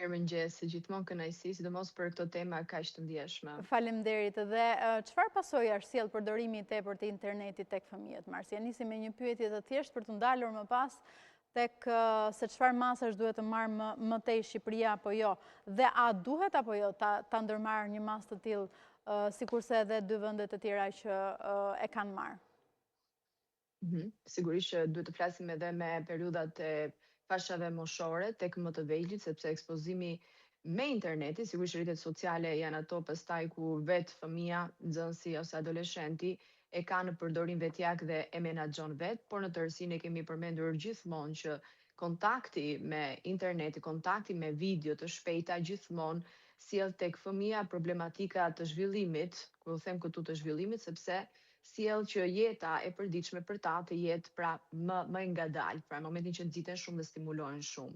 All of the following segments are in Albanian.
Mirëmëngjes, gjithmonë kënaqësi, sidomos për këto tema kaq të ndjeshme. Faleminderit. Dhe çfarë pasojë sjell përdorimi i tepërt të internetit tek fëmijët? Marsja, nisim me një pyetje të thjeshtë për të ndalur më pas tek se çfarë masash duhet të marrë më tej Shqipëria apo jo, dhe a duhet apo jo ta ndërmarrë një masë të tillë sikurse edhe dy vendet e tjera që e kanë marrë. Sigurisht që duhet të flasim edhe me periudhat e fashave moshore tek më të vegjëlit, sepse ekspozimi me interneti, sigurisht rrjetet sociale janë ato pastaj ku vetë fëmia, nxënësi ose adoleshenti e ka në përdorim vetjak dhe e menaxhon vet, por në tërësinë e kemi përmendur gjithmonë që kontakti me interneti, kontakti me video të shpejta gjithmonë sjell tek fëmia problematika të zhvillimit, kur u them këtu të zhvillimit, sepse sjell që jeta e përditshme për ta të jetë pra më e ngadalë, pra në momentin që nxiten shumë dhe stimulohen shumë.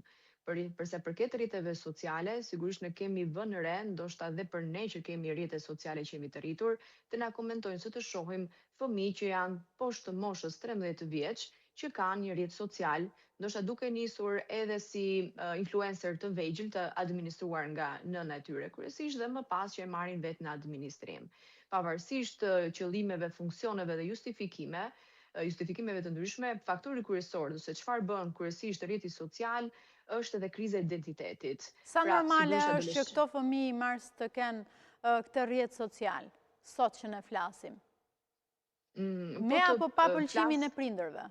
Përsa përket rrjeteve sociale, sigurisht ne kemi vënë re, ndoshta edhe për ne që kemi rrjete sociale që jemi të rritur, të na komentojnë se të shohim fëmijë që janë poshtë moshës 13 vjeç, që kanë një rrjet social, ndoshta duke nisur edhe si influencer të vegjël të administruar nga nëna e tyre kryesisht dhe më pas që e marrin vetë në administrim. Pavarësisht qëllimeve, funksioneve dhe justifikimeve të ndryshme, faktori kryesor se çfarë bën kryesisht rrjeti social është edhe kriza e identitetit. Sa normale është që këto fëmijë Mars të kenë këtë rrjet social, sot që ne flasim? Me apo pa pëlqimin e prindërve?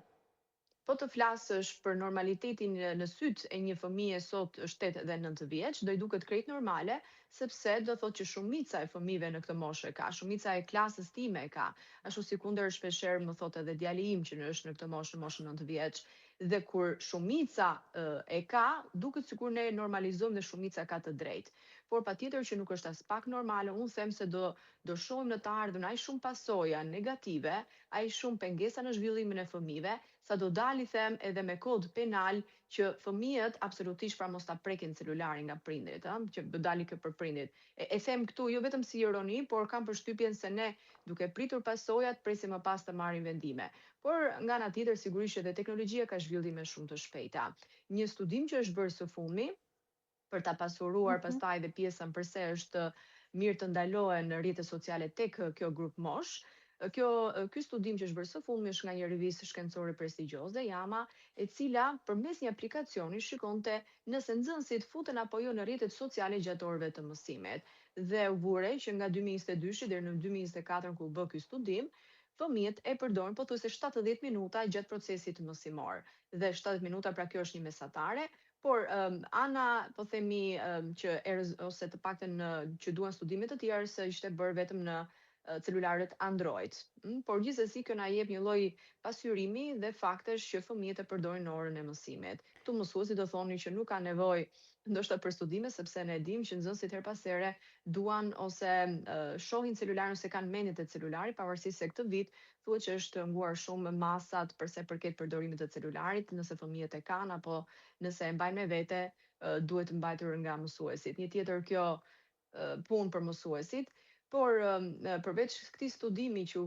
Po të flasësh për normalitetin në syt e një fëmije sot 8 dhe 9 vjeç, do i duket krejt normale, sepse do thotë që shumica e fëmijëve në këtë moshë e ka, shumica e klasës time e ka. Ashtu sikundër shpeshherë më thotë edhe djali im që është në këtë moshën 9 vjeç. Dhe kur shumica e ka, duket sikur ne normalizojmë dhe shumica ka të drejtë. Por patjetër që nuk është as pak normale, unë them se do shohim në të ardhmen aq shumë pasoja negative, aq shumë pengesa në zhvillimin e fëmijëve, sa do dali them edhe me kod penal që fëmijët absolutisht pra mos ta prekin celularin nga prindrit, që do dali kjo për prindrit. E them këtu jo vetëm si ironi, por kam përshtypjen se ne duke pritur pasojat, presim më pas të marrim vendime. Por nga ana tjetër sigurisht që edhe teknologjia ka zhvillime shumë të shpejta. Një studim që është bërë së fundmi për ta pasuruar pastaj dhe pjesën përse është mirë të ndalohen në rrjetet sociale tek kjo grup mosh. Ky studim që është bërë së fundmi është nga një revistë shkencore prestigjioze, JAMA, e cila përmes një aplikacioni shikonte nëse nxënësit futen apo jo në rrjetet sociale gjatë orëve të mësimit. Dhe u vure që nga 2022 deri në 2024 kur u bë ky studim, fëmijët e përdorin pothuajse 70 minuta gjatë procesit mësimor. Dhe 70 minuta pra kjo është një mesatare, por ana po themi që ose të paktën që duan studime të tjera se ishte bërë vetëm në celularët Android. Por gjithsesi kjo na jep një lloj pasqyrimi dhe faktesh që fëmijët e përdorin në orën e mësimit. Ktu mësuesit do thonin që nuk ka nevojë ndoshta për studime sepse ne dimë që nxënësit her pas here duan ose shohin celularin ose kanë mendje te celulari, pavarësisht se këtë vit thuhet që është nguar shumë masat përsa përket përdorimit të celularit, nëse fëmijët e kanë apo nëse e mbajnë me vete, duhet mbajtur nga mësuesit. Një tjetër kjo punë për mësuesit, por përveç këtij studimi që